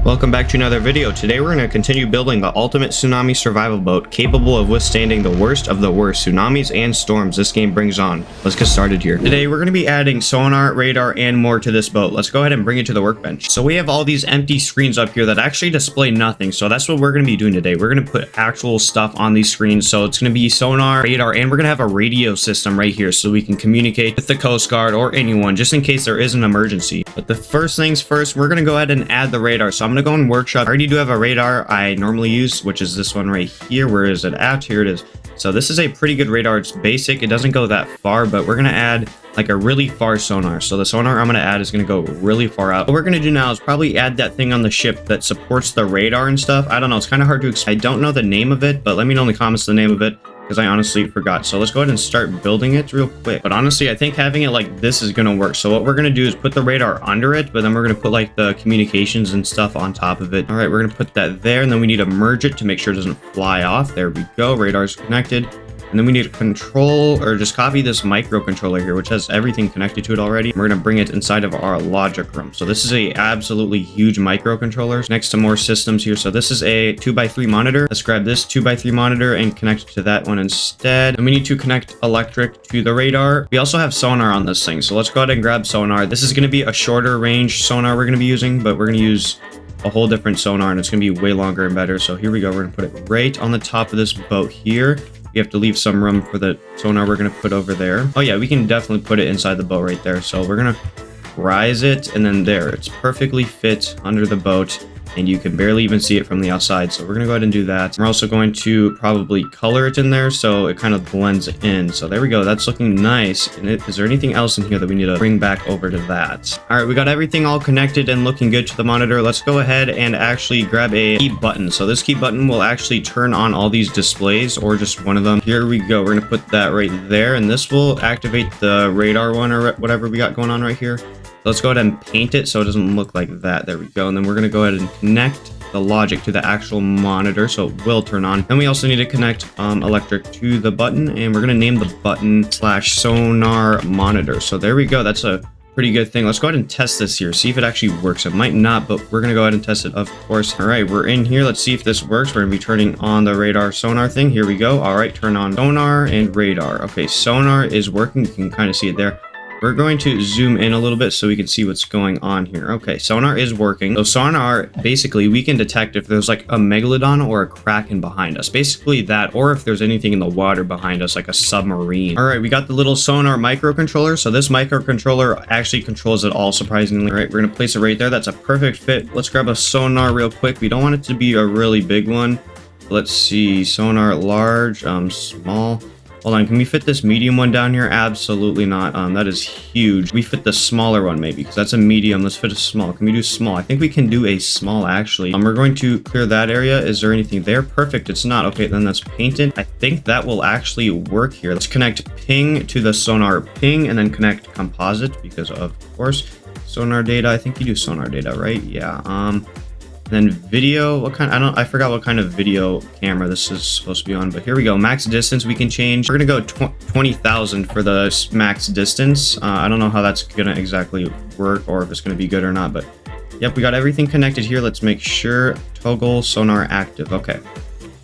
Welcome back to another video. Today we're going to continue building the ultimate tsunami survival boat capable of withstanding the worst of the worst tsunamis and storms this game brings on. Let's get started here. Today we're going to be adding sonar, radar, and more to this boat. Let's go ahead and bring it to the workbench. So we have all these empty screens up here that actually display nothing. So that's what we're going to be doing today. We're going to put actual stuff on these screens. So it's going to be sonar, radar, and we're going to have a radio system right here so we can communicate with the Coast Guard or anyone just in case there is an emergency. But the first things first, we're going to go ahead and add the radar. So I'm going to go in workshop. I already do have a radar I normally use, which is this one right here. Where is it at? Here it is. So this is a pretty good radar. It's basic. It doesn't go that far, but we're going to add like a really far sonar. So the sonar I'm going to add is going to go really far out. What we're going to do now is probably add that thing on the ship that supports the radar and stuff. I don't know. It's kind of hard to explain. I don't know the name of it, but let me know in the comments the name of it, because I honestly forgot. So let's go ahead and start building it real quick. But honestly, I think having it like this is going to work. So what we're going to do is put the radar under it, but then we're going to put like the communications and stuff on top of it. All right, we're going to put that there, and then we need to merge it to make sure it doesn't fly off. There we go. Radar's connected. And then we need to control or just copy this microcontroller here, which has everything connected to it already. We're going to bring it inside of our logic room. So this is a absolutely huge microcontroller next to more systems here. So this is a 2x3 monitor. Let's grab this 2x3 monitor and connect it to that one instead. And we need to connect electric to the radar. We also have sonar on this thing. So let's go ahead and grab sonar. This is going to be a shorter range sonar we're going to be using, but we're going to use a whole different sonar and it's going to be way longer and better. So here we go. We're going to put it right on the top of this boat here. You have to leave some room for the sonar we're going to put over there. Oh yeah, we can definitely put it inside the boat right there. So we're going to rise it, and then there, it's perfectly fit under the boat and you can barely even see it from the outside. So we're going to go ahead and do that. We're also going to probably color it in there so it kind of blends in. So there we go. That's looking nice. And is there anything else in here that we need to bring back over to that? All right, we got everything all connected and looking good to the monitor. Let's go ahead and actually grab a key button. So this key button will actually turn on all these displays or just one of them. Here we go. We're going to put that right there, and this will activate the radar one or whatever we got going on right here. Let's go ahead and paint it so it doesn't look like that. There we go. And then we're going to go ahead and connect the logic to the actual monitor so it will turn on. And we also need to connect electric to the button, and we're going to name the button /sonar monitor. So there we go. That's a pretty good thing. Let's go ahead and test this here, see if it actually works. It might not, but we're going to go ahead and test it, of course. All right, we're in here. Let's see if this works. We're going to be turning on the radar sonar thing. Here we go. All right, turn on sonar and radar. Okay, sonar is working. You can kind of see it there. We're going to zoom in a little bit so we can see what's going on here. Okay, sonar is working. So sonar, basically, we can detect if there's like a megalodon or a kraken behind us. Basically that, or if there's anything in the water behind us, like a submarine. All right, we got the little sonar microcontroller. So this microcontroller actually controls it all, surprisingly. All right, we're going to place it right there. That's a perfect fit. Let's grab a sonar real quick. We don't want it to be a really big one. Let's see, sonar large, small. Hold on, can we fit this medium one down here? Absolutely not. That is huge. We fit the smaller one maybe, because that's a medium. Let's fit a small. Can we do small? I think we can do a small actually. We're going to clear that area. Is there anything there? Perfect. It's not. Okay, then that's painted. I think that will actually work here. Let's connect ping to the sonar ping and then connect composite because of course sonar data. I think you do sonar data, right? Yeah. Then video, I forgot what kind of video camera this is supposed to be on, but here we go. Max distance we can change. We're gonna go 20,000 for the max distance. I don't know how that's gonna exactly work or if it's gonna be good or not, but yep, we got everything connected here. Let's make sure toggle sonar active. Okay.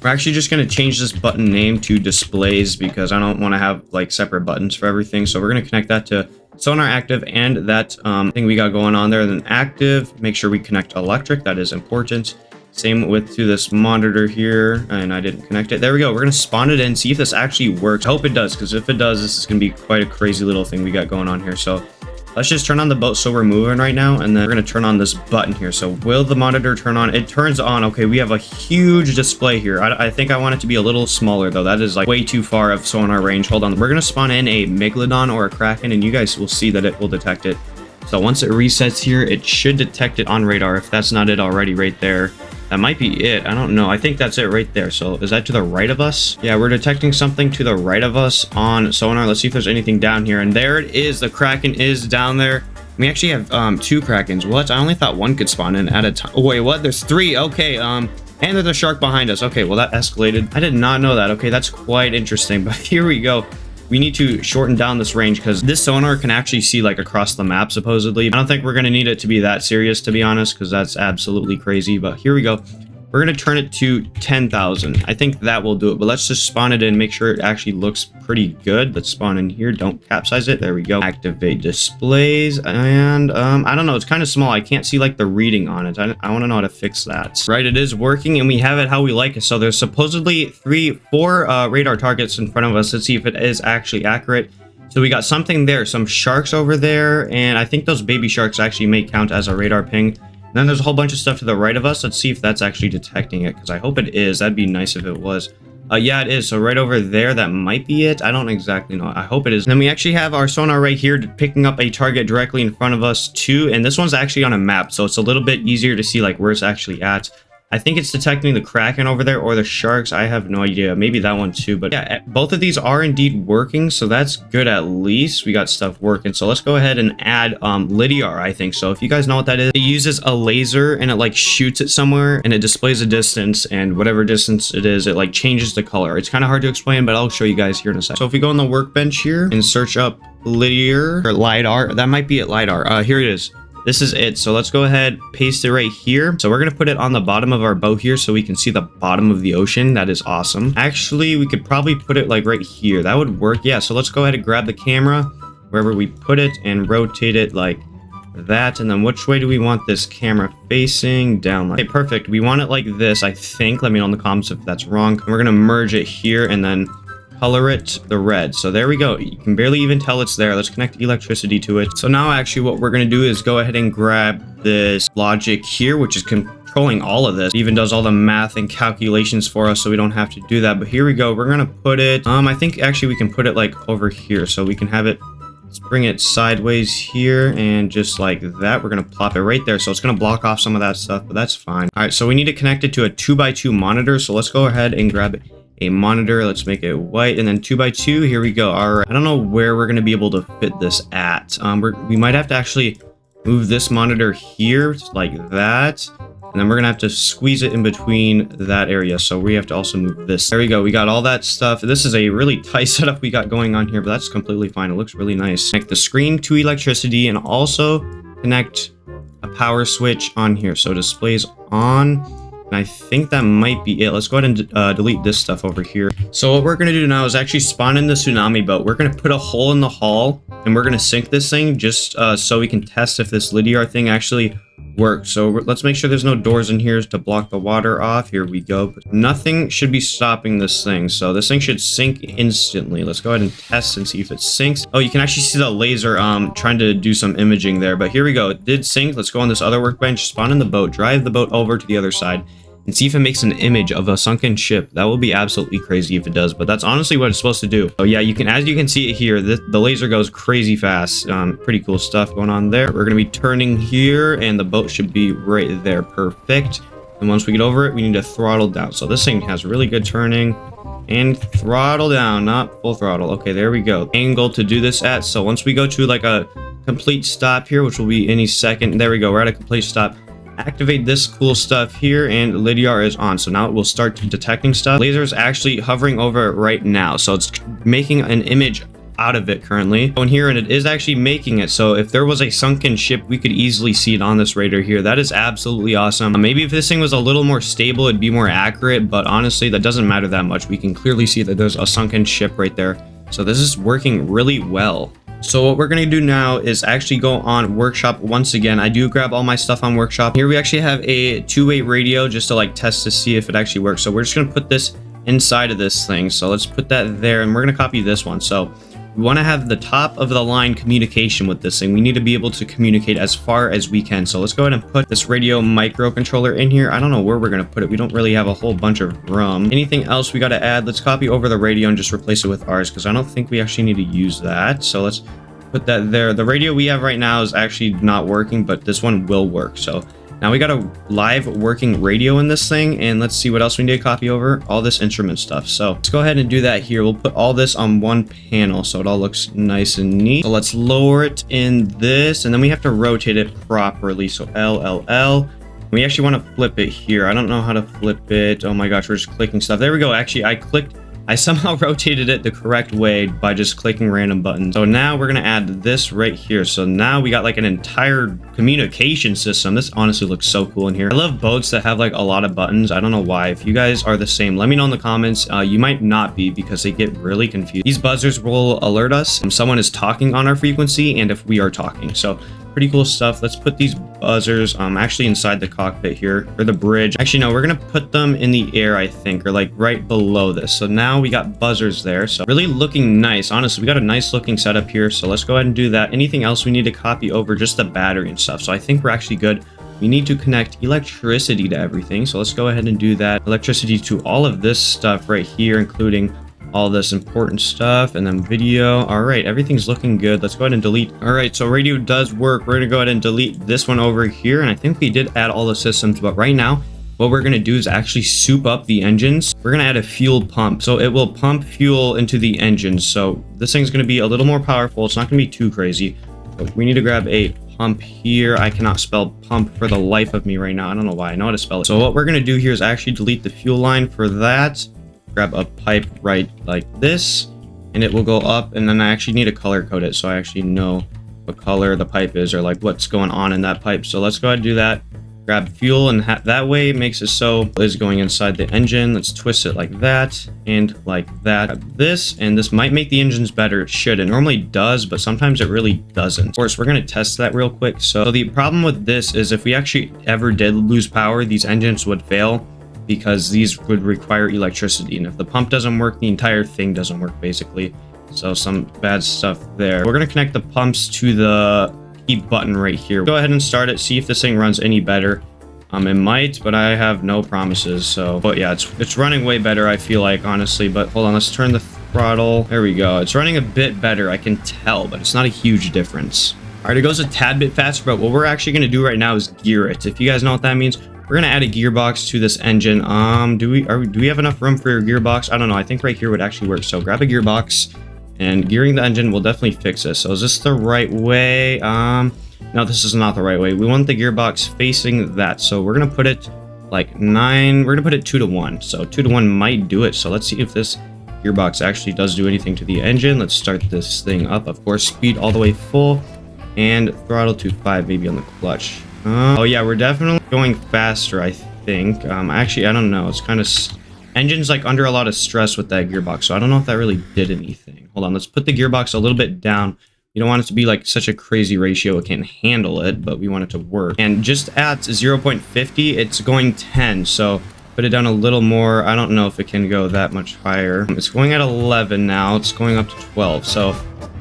We're actually just going to change this button name to displays because I don't want to have like separate buttons for everything. So we're going to connect that to sonar active and that thing we got going on there. Then active, make sure we connect electric. That is important. Same with to this monitor here, and I didn't connect it. There we go. We're going to spawn it in, see if this actually works. I hope it does, because if it does, this is going to be quite a crazy little thing we got going on here. So let's just turn on the boat so we're moving right now, and then we're going to turn on this button here. So will the monitor turn on? It turns on. Okay, we have a huge display here. I think I want it to be a little smaller, though. That is like way too far of sonar range. Hold on. We're going to spawn in a megalodon or a kraken, and you guys will see that it will detect it. So once it resets here, it should detect it on radar. If that's not it already right there, that might be it. I don't know. I think that's it right there. So is that to the right of us? Yeah, we're detecting something to the right of us on sonar. Let's see if there's anything down here. And there it is. The kraken is down there. We actually have two krakens. What? I only thought one could spawn in at a time. Oh, wait, what? There's three. Okay. And there's a shark behind us. Okay, well, that escalated. I did not know that. Okay, that's quite interesting. But here we go. we need to shorten down this range because this sonar can actually see like across the map supposedly. I don't think we're going to need it to be that serious, to be honest, because that's absolutely crazy. But here we go. We're going to turn it to 10,000. I think that will do it, but let's just spawn it in, make sure it actually looks pretty good. Let's spawn in here. Don't capsize it. There we go. Activate displays. And I don't know. It's kind of small. I can't see like the reading on it. I want to know how to fix that. Right. It is working and we have it how we like it. So there's supposedly four radar targets in front of us. Let's see if it is actually accurate. So we got something there, some sharks over there. And I think those baby sharks actually may count as a radar ping. Then there's a whole bunch of stuff to the right of us. Let's see if that's actually detecting it, because I hope it is. That'd be nice if it was. Yeah, it is. So right over there, that might be it. I don't exactly know. I hope it is. And then we actually have our sonar right here picking up a target directly in front of us too. And this one's actually on a map, so it's a little bit easier to see like where it's actually at. I think it's detecting the Kraken over there or the sharks. I have no idea. Maybe that one too. But yeah, both of these are indeed working. So that's good. At least we got stuff working. So let's go ahead and add Lidar, I think. So if you guys know what that is, it uses a laser and it like shoots it somewhere and it displays a distance, and whatever distance it is, it like changes the color. It's kind of hard to explain, but I'll show you guys here in a second. So if we go on the workbench here and search up Lidar or Lidar, that might be it. Lidar. Here it is. This is it. So let's go ahead, paste it right here. So we're going to put it on the bottom of our boat here so we can see the bottom of the ocean. That is awesome. Actually, we could probably put it like right here. That would work. Yeah. So let's go ahead and grab the camera wherever we put it and rotate it like that. And then which way do we want this camera facing? Down. Okay, perfect. We want it like this, I think. Let me know in the comments if that's wrong. We're going to merge it here and then color it the red. So there we go. You can barely even tell it's there. Let's connect electricity to it. So now actually what we're going to do is go ahead and grab this logic here, which is controlling all of this. It even does all the math and calculations for us, so we don't have to do that. But here we go. We're going to put it, I think actually we can put it like over here, so we can have it, let's bring it sideways here, and just like that, we're going to plop it right there. So it's going to block off some of that stuff, but that's fine. All right, so we need to connect it to a 2x2 monitor. So let's go ahead and grab a monitor. Let's make it white, and then 2x2. Here we go. All right, I don't know where we're going to be able to fit this at. We might have to actually move this monitor here like that, and then we're gonna have to squeeze it in between that area, so we have to also move this. There we go. We got all that stuff. This is a really tight setup we got going on here, but that's completely fine. It looks really nice. Connect the screen to electricity and also connect a power switch on here, so displays on. And I think that might be it. Let's go ahead and delete this stuff over here. So what we're going to do now is actually spawn in the tsunami boat. We're going to put a hole in the hull and we're going to sink this thing just so we can test if this Lidar thing actually works. So let's make sure there's no doors in here to block the water off. Here we go. But nothing should be stopping this thing. So this thing should sink instantly. Let's go ahead and test and see if it sinks. Oh, you can actually see the laser trying to do some imaging there. But here we go. It did sink. Let's go on this other workbench, spawn in the boat, drive the boat over to the other side, and see if it makes an image of a sunken ship. That will be absolutely crazy if it does, but that's honestly what it's supposed to do. So yeah, you can, as you can see it here, the laser goes crazy fast. Pretty cool stuff going on there. We're gonna be turning here, and the boat should be right there. Perfect. And once we get over it, we need to throttle down. So this thing has really good turning. And throttle down, not full throttle. Okay, there we go. Angle to do this at. So once we go to like a complete stop here, which will be any second, there we go. We're at a complete stop. Activate this cool stuff here, and Lidar is on. So now it will start detecting stuff. Laser is actually hovering over it right now, so it's making an image out of it currently. Go in here, and it is actually making it. So if there was a sunken ship, we could easily see it on this radar here. That is absolutely awesome. Maybe if this thing was a little more stable, it'd be more accurate, but honestly, that doesn't matter that much. We can clearly see that there's a sunken ship right there. So this is working really well. So what we're going to do now is actually go on workshop once again. I do grab all my stuff on workshop. Here we actually have a two-way radio just to like test to see if it actually works. So we're just going to put this inside of this thing. So let's put that there, and we're going to copy this one. So we want to have the top of the line communication with this thing. We need to be able to communicate as far as we can. So let's go ahead and put this radio microcontroller in here. I don't know where we're going to put it. We don't really have a whole bunch of room. Anything else we got to add? Let's copy over the radio and just replace it with ours, because I don't think we actually need to use that. So let's put that there. The radio we have right now is actually not working, but this one will work. So now we got a live working radio in this thing, and let's see what else we need to copy over. All this instrument stuff. So let's go ahead and do that here. We'll put all this on one panel so it all looks nice and neat. So let's lower it in this, and then we have to rotate it properly. So LLL. We actually want to flip it here. I don't know how to flip it. Oh my gosh, we're just clicking stuff. There we go. Actually, I clicked I somehow rotated it the correct way by just clicking random buttons. So now we're gonna add this right here. So now we got like an entire communication system. This honestly looks so cool in here. I love boats that have like a lot of buttons. I don't know why. If you guys are the same, let me know in the comments. You might not be, because they get really confused. These buzzers will alert us if someone is talking on our frequency and if we are talking. So pretty cool stuff. Let's put these buzzers actually inside the cockpit here, or the bridge. Actually, no, we're gonna put them in the air, I think, or like right below this. So now we got buzzers there. So really looking nice. Honestly, we got a nice looking setup here. So let's go ahead and do that. Anything else we need to copy over? Just the battery and stuff. So I think we're actually good. We need to connect electricity to everything. So let's go ahead and do that. Electricity to all of this stuff right here, including all this important stuff, and then video. All right, everything's looking good. Let's go ahead and delete. All right, so radio does work. We're gonna go ahead and delete this one over here, and I think we did add all the systems, but right now what we're gonna do is actually soup up the engines. We're gonna add a fuel pump, so it will pump fuel into the engines. So this thing's gonna be a little more powerful. It's not gonna be too crazy, but we need to grab a pump here. I cannot spell pump for the life of me right now. I don't know why. I know how to spell it. So what we're gonna do here is actually delete the fuel line for that. Grab a pipe right like this, and it will go up, and then I actually need to color code it so I actually know what color the pipe is, or like what's going on in that pipe. So let's go ahead and do that. Grab fuel, and that way it makes it so it is going inside the engine. Let's twist it like that and like that. Grab this, and this might make the engines better. It should. It normally does, but sometimes it really doesn't. Of course, we're going to test that real quick. So the problem with this is if we actually ever did lose power, these engines would fail, because these would require electricity, and if the pump doesn't work, the entire thing doesn't work basically. So some bad stuff there. We're going to connect the pumps to the key button right here. Go ahead and start it, see if this thing runs any better. It might, but I have no promises. So, but yeah, it's running way better, I feel like, honestly. But hold on, let's turn the throttle. There we go. It's running a bit better, I can tell, but it's not a huge difference. All right, it goes a tad bit faster, but what we're actually going to do right now is gear it. If you guys know what that means, we're gonna add a gearbox to this engine. Do we have enough room for a gearbox? I don't know. I think right here would actually work. So grab a gearbox, and gearing the engine will definitely fix this. So is this the right way? No, this is not the right way. We want the gearbox facing that. So we're gonna put it like 9. We're gonna put it 2 to 1. So 2 to 1 might do it. So let's see if this gearbox actually does do anything to the engine. Let's start this thing up. Of course, speed all the way full, and throttle to 5 maybe on the clutch. Oh yeah, we're definitely going faster, I think. Actually, I don't know. It's kind of engine's like under a lot of stress with that gearbox, so I don't know if that really did anything. Hold on, let's put the gearbox a little bit down. You don't want it to be like such a crazy ratio. It can't handle it, but we want it to work. And just at 0.50, it's going 10. So put it down a little more. I don't know if it can go that much higher. It's going at 11 now. It's going up to 12. So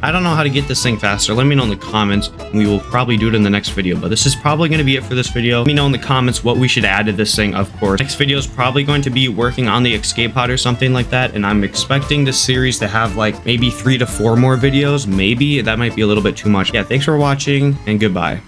I don't know how to get this thing faster. Let me know in the comments. We will probably do it in the next video, but this is probably going to be it for this video. Let me know in the comments what we should add to this thing, of course. Next video is probably going to be working on the escape pod or something like that, and I'm expecting this series to have like maybe 3 to 4 more videos. Maybe that might be a little bit too much. Yeah, thanks for watching, and goodbye.